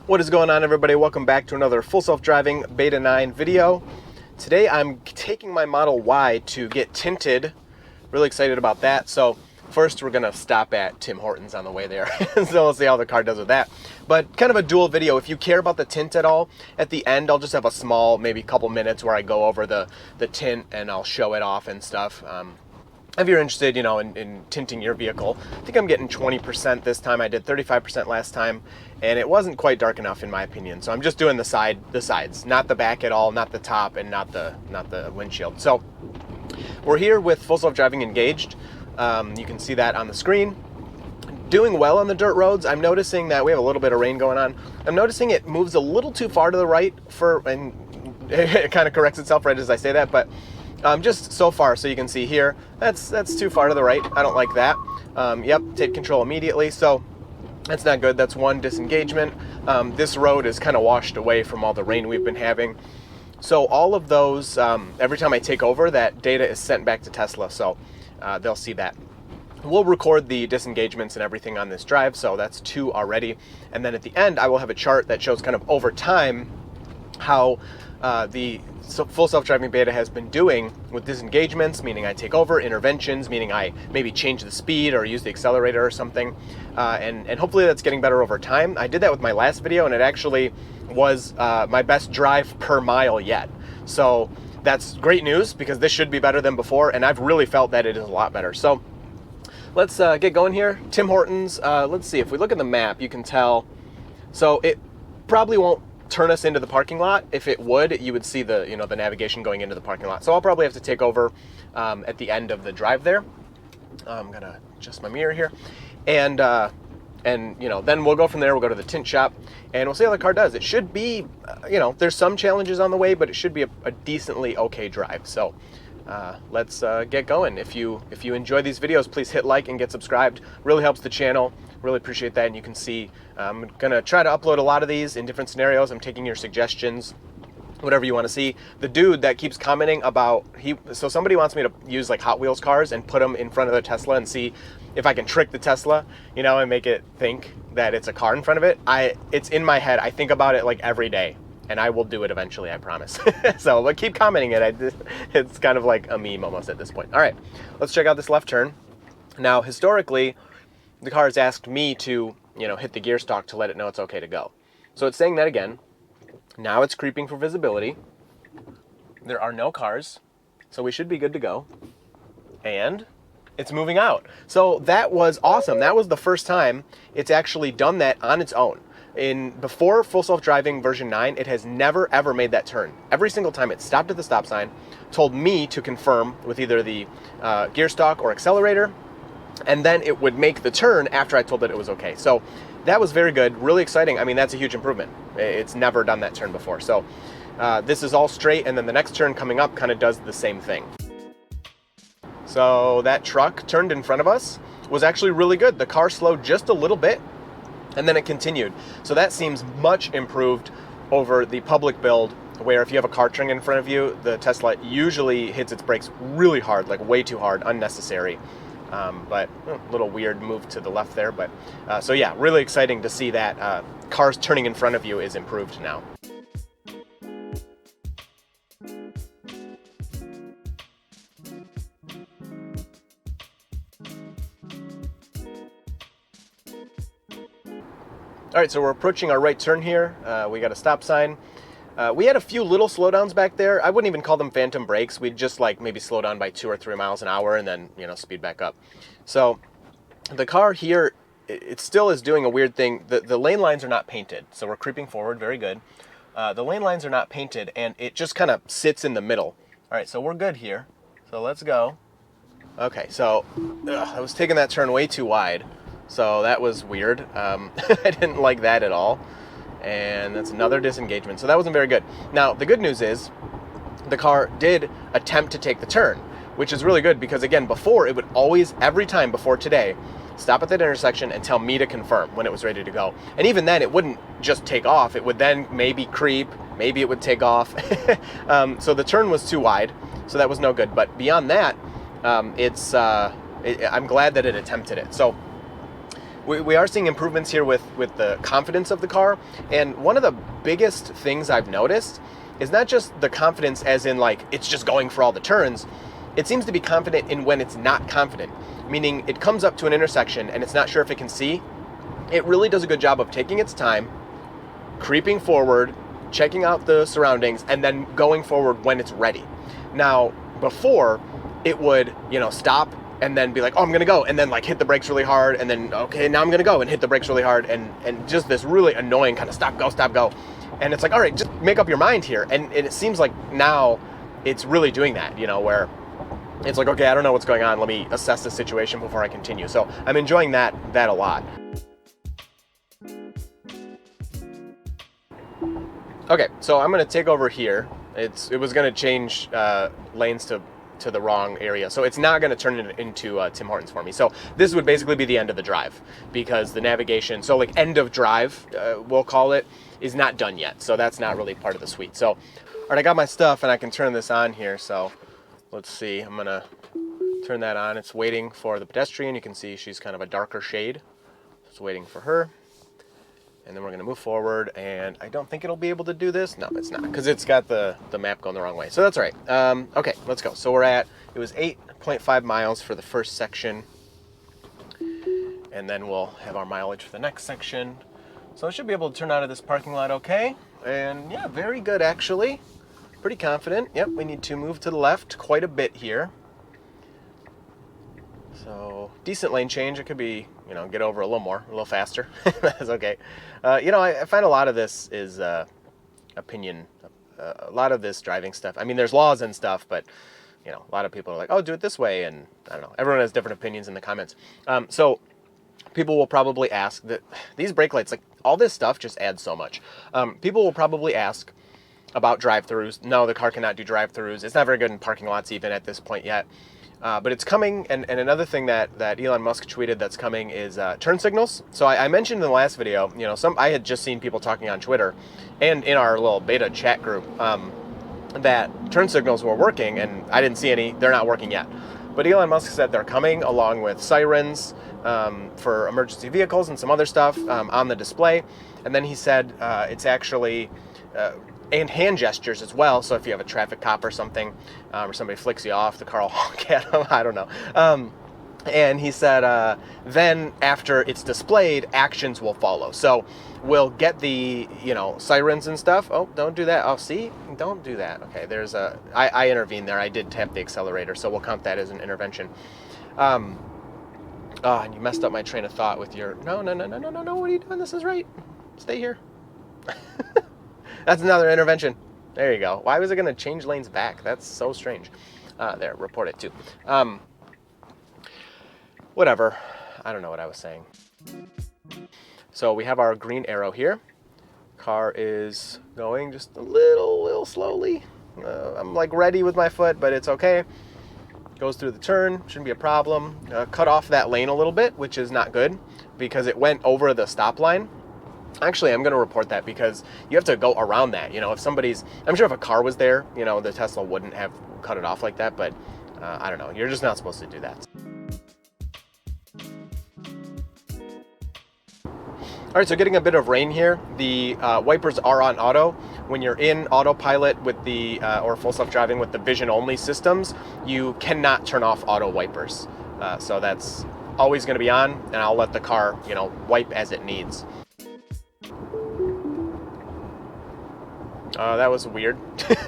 What is going on, everybody? Welcome back to another full self-driving Beta 9 video. Today I'm taking my Model Y to get tinted. Really excited about that. So first we're gonna stop at Tim Hortons on the way there. So we'll see how the car does with that. But kind of a dual video. If you care about the tint at all, at the end I'll just have a small, maybe couple minutes where I go over the tint and I'll show it off and stuff. If you're interested, in tinting your vehicle. I think I'm getting 20% this time. I did 35% last time, and it wasn't quite dark enough in my opinion. So I'm just doing the sides, not the back at all, not the top, and not the windshield. So we're here with full self-driving engaged. You can see that on the screen. Doing well on the dirt roads. I'm noticing that we have a little bit of rain going on. I'm noticing it moves a little too far to the right and it kind of corrects itself right as I say that, but just so far, so you can see here, that's too far to the right. I don't like that. Yep, take control immediately. So that's not good. That's one disengagement. This road is kind of washed away from all the rain we've been having. So all of those, every time I take over, that data is sent back to Tesla. So they'll see that. We'll record the disengagements and everything on this drive. So that's 2 already. And then at the end, I will have a chart that shows kind of over time how the full self-driving beta has been doing with disengagements, meaning I take over, interventions, meaning I maybe change the speed or use the accelerator or something, and hopefully that's getting better over time. I did that with my last video, and it actually was my best drive per mile yet. So that's great news, because this should be better than before, and I've really felt that it is a lot better. So let's get going here. Tim Hortons, let's see, if we look at the map, you can tell, so it probably won't turn us into the parking lot. If it would, you would see the the navigation going into the parking lot. So I'll probably have to take over at the end of the drive there. I'm gonna adjust my mirror here, and then we'll go from there. We'll go to the tint shop and we'll see how the car does. It should be, there's some challenges on the way, but it should be a decently okay drive. So let's get going. If you enjoy these videos, please hit like and get subscribed. Really helps the channel. Really appreciate that. And you can see I'm gonna try to upload a lot of these in different scenarios. I'm taking your suggestions, whatever you want to see. The dude that keeps commenting about, so somebody wants me to use like Hot Wheels cars and put them in front of the Tesla and see if I can trick the Tesla, and make it think that it's a car in front of it. It's in my head. I think about it like every day, and I will do it eventually, I promise. So, but keep commenting it. It's kind of like a meme almost at this point. All right, let's check out this left turn. Now, historically, the car has asked me to, hit the gear stalk to let it know it's okay to go. So it's saying that again. Now it's creeping for visibility. There are no cars, so we should be good to go. And it's moving out. So that was awesome. That was the first time it's actually done that on its own. Before full self-driving version 9, it has never ever made that turn. Every single time it stopped at the stop sign, told me to confirm with either the gear stalk or accelerator, and then it would make the turn after I told it it was okay. So that was very good, really exciting. I mean, that's a huge improvement. It's never done that turn before. So this is all straight, and then the next turn coming up kind of does the same thing. So that truck turned in front of us was actually really good. The car slowed just a little bit, and then it continued. So that seems much improved over the public build, where if you have a car turning in front of you, the Tesla usually hits its brakes really hard, like way too hard, unnecessary. But a little weird move to the left there. But so yeah, really exciting to see that cars turning in front of you is improved now. All right, so we're approaching our right turn here. We got a stop sign. We had a few little slowdowns back there. I wouldn't even call them phantom brakes. We'd just like maybe slow down by 2 or 3 miles an hour and then, speed back up. So the car here, it still is doing a weird thing. The lane lines are not painted. So we're creeping forward, very good. The lane lines are not painted, and it just kind of sits in the middle. All right, so we're good here. So let's go. Okay, so I was taking that turn way too wide. So that was weird. I didn't like that at all. And that's another disengagement. So that wasn't very good. Now, the good news is the car did attempt to take the turn, which is really good because, again, before it would always, every time before today, stop at that intersection and tell me to confirm when it was ready to go. And even then, it wouldn't just take off. It would then maybe creep, maybe it would take off. So the turn was too wide, so that was no good. But beyond that, I'm glad that it attempted it. So we are seeing improvements here with the confidence of the car. And one of the biggest things I've noticed is not just the confidence as in like it's just going for all the turns. It seems to be confident in when it's not confident, meaning it comes up to an intersection and it's not sure if it can see. It really does a good job of taking its time, creeping forward, checking out the surroundings, and then going forward when it's ready. Now, before, it would, stop and then be like, oh, I'm gonna go, and then like hit the brakes really hard, and then, okay, now I'm gonna go, and hit the brakes really hard, and just this really annoying kind of stop, go. And it's like, all right, just make up your mind here. And it seems like now it's really doing that, where it's like, okay, I don't know what's going on. Let me assess the situation before I continue. So I'm enjoying that a lot. Okay, so I'm gonna take over here. It was gonna change lanes to the wrong area, so it's not gonna turn it into Tim Hortons for me. So this would basically be the end of the drive, because the navigation, so like end of drive, we'll call it, is not done yet. So that's not really part of the suite. So, all right, I got my stuff and I can turn this on here. So let's see, I'm gonna turn that on. It's waiting for the pedestrian. You can see she's kind of a darker shade. It's waiting for her. And then we're gonna move forward, and I don't think it'll be able to do this. No, it's not, because it's got the map going the wrong way. So that's all right. Okay, let's go. So it was 8.5 miles for the first section, and then we'll have our mileage for the next section. So I should be able to turn out of this parking lot okay. And yeah, very good actually. Pretty confident. Yep, we need to move to the left quite a bit here. So decent lane change. It could be, get over a little faster. That's okay. I find a lot of this is opinion. A lot of this driving stuff. I mean, there's laws and stuff, but a lot of people are like, oh, do it this way, and I don't know. Everyone has different opinions in the comments. So people will probably ask that these brake lights, like all this stuff, just adds so much. People will probably ask about drive-throughs. No, the car cannot do drive-throughs. It's not very good in parking lots even at this point yet. But it's coming, and another thing that Elon Musk tweeted that's coming is turn signals. So I mentioned in the last video, I had just seen people talking on Twitter and in our little beta chat group that turn signals were working, and I didn't see any. They're not working yet. But Elon Musk said they're coming, along with sirens for emergency vehicles and some other stuff on the display. And then he said it's actually... and hand gestures as well. So if you have a traffic cop or something, or somebody flicks you off, the car will honk at them. I don't know. And he said, then after it's displayed, actions will follow. So we'll get the, sirens and stuff. Oh, don't do that. Oh, see? Don't do that. Okay, I intervened there. I did tap the accelerator, so we'll count that as an intervention. And you messed up my train of thought with your, no, what are you doing? This is right. Stay here. That's another intervention. There you go. Why was it going to change lanes back? That's so strange. There, report it too. Whatever. I don't know what I was saying. So we have our green arrow here. Car is going just a little slowly. I'm like ready with my foot, but it's okay. Goes through the turn. Shouldn't be a problem. Cut off that lane a little bit, which is not good because it went over the stop line. Actually, I'm going to report that because you have to go around that. If I'm sure if a car was there, the Tesla wouldn't have cut it off like that, but I don't know. You're just not supposed to do that. All right, so getting a bit of rain here. The wipers are on auto. When you're in autopilot with the, or full self-driving with the vision-only systems, you cannot turn off auto wipers. So that's always going to be on, and I'll let the car, wipe as it needs. That was weird.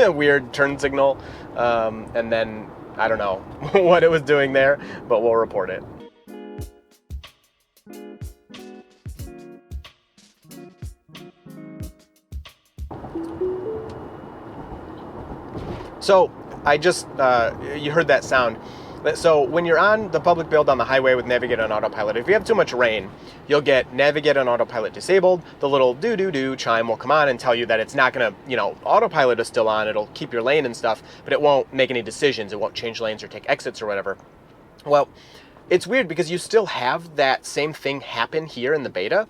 Weird turn signal. And then, I don't know what it was doing there, but we'll report it. So, you heard that sound. So when you're on the public build on the highway with Navigate on Autopilot, if you have too much rain, you'll get Navigate on Autopilot disabled. The little do-do-do chime will come on and tell you that it's not going to, Autopilot is still on. It'll keep your lane and stuff, but it won't make any decisions. It won't change lanes or take exits or whatever. Well, it's weird because you still have that same thing happen here in the beta,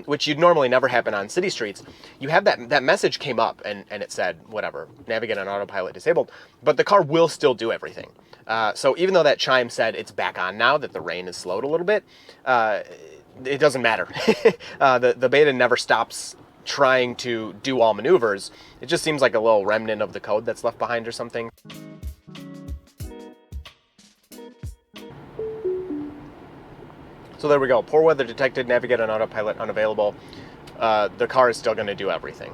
which you'd normally never happen on city streets. You have that message came up and it said, whatever, Navigate on Autopilot disabled, but the car will still do everything. So even though that chime said it's back on now, that the rain has slowed a little bit, it doesn't matter. The beta never stops trying to do all maneuvers. It just seems like a little remnant of the code that's left behind or something. So there we go. Poor weather detected, navigate on autopilot unavailable. The car is still going to do everything.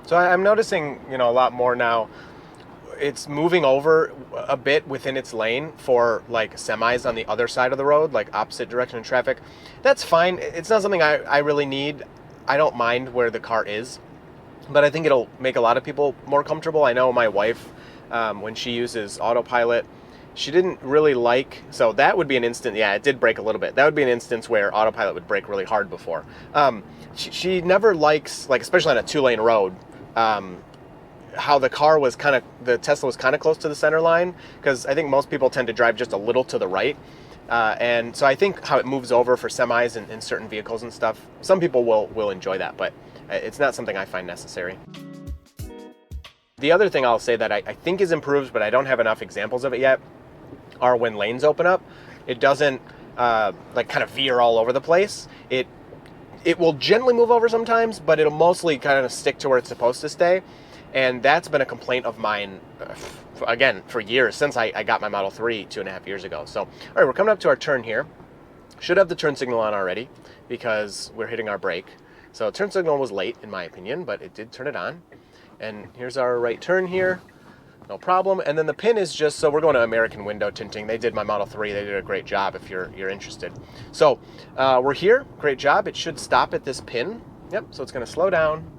So I'm noticing, a lot more now. It's moving over a bit within its lane for like semis on the other side of the road, like opposite direction of traffic. That's fine. It's not something I really need. I don't mind where the car is, but I think it'll make a lot of people more comfortable. I know my wife, when she uses autopilot, she didn't really like, so that would be an instance, yeah, it did break a little bit. That would be an instance where autopilot would break really hard before. She never likes, like especially on a 2-lane road, how the car was the Tesla was kind of close to the center line, because I think most people tend to drive just a little to the right. And so I think how it moves over for semis and certain vehicles and stuff, some people will enjoy that, but it's not something I find necessary. The other thing I'll say that I think is improved, but I don't have enough examples of it yet, are when lanes open up. It doesn't like kind of veer all over the place. It will gently move over sometimes, but it'll mostly kind of stick to where it's supposed to stay. And that's been a complaint of mine, again, for years, since I got my Model 3 2.5 years ago. So, all right, we're coming up to our turn here. Should have the turn signal on already because we're hitting our brake. So turn signal was late, in my opinion, but it did turn it on. And here's our right turn here. No problem. And then the pin is just, so we're going to American Window Tinting. They did my Model 3. They did a great job if you're interested. So we're here. Great job. It should stop at this pin. Yep. So it's going to slow down.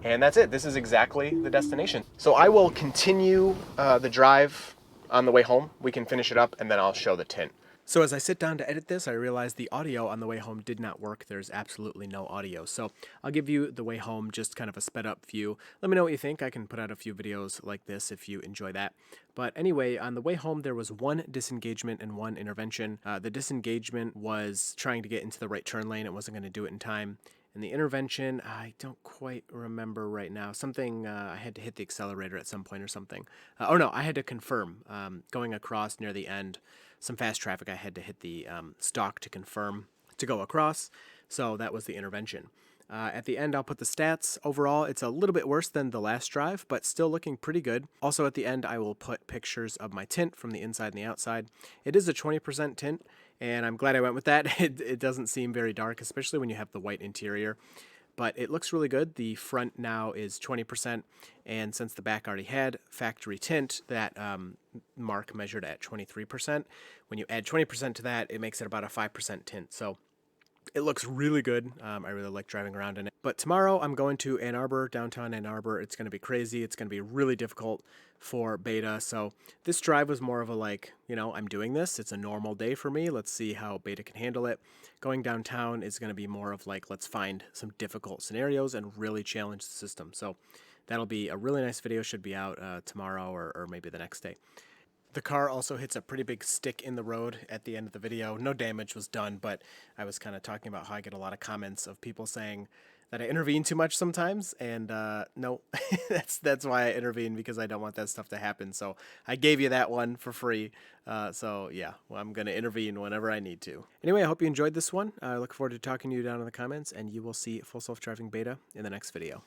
And that's it. This is exactly the destination. So I will continue the drive on the way home. We can finish it up and then I'll show the tint. So as I sit down to edit this, I realized the audio on the way home did not work. There's absolutely no audio. So I'll give you the way home, just kind of a sped up view. Let me know what you think. I can put out a few videos like this if you enjoy that. But anyway, on the way home, there was one disengagement and one intervention. The disengagement was trying to get into the right turn lane. It wasn't going to do it in time. And the intervention, I don't quite remember right now. Something, I had to hit the accelerator at some point or something. Oh no, I had to confirm. Going across near the end, some fast traffic, I had to hit the stalk to confirm to go across. So that was the intervention. At the end, I'll put the stats. Overall, it's a little bit worse than the last drive, but still looking pretty good. Also, at the end, I will put pictures of my tint from the inside and the outside. It is a 20% tint, and I'm glad I went with that. It doesn't seem very dark, especially when you have the white interior. But it looks really good. The front now is 20%, and since the back already had factory tint, that mark measured at 23%. When you add 20% to that, it makes it about a 5% tint. So it looks really good. I really like driving around in it. But tomorrow I'm going to Ann Arbor, downtown Ann Arbor. It's going to be crazy. It's going to be really difficult for beta. So this drive was more of a like, I'm doing this. It's a normal day for me. Let's see how beta can handle it. Going downtown is going to be more of like, let's find some difficult scenarios and really challenge the system. So that'll be a really nice video. Should be out tomorrow or maybe the next day. The car also hits a pretty big stick in the road at the end of the video. No damage was done, but I was kind of talking about how I get a lot of comments of people saying that I intervene too much sometimes, and no, that's why I intervene, because I don't want that stuff to happen. So I gave you that one for free. So yeah, well, I'm going to intervene whenever I need to. Anyway, I hope you enjoyed this one. I look forward to talking to you down in the comments, and you will see Full Self-Driving Beta in the next video.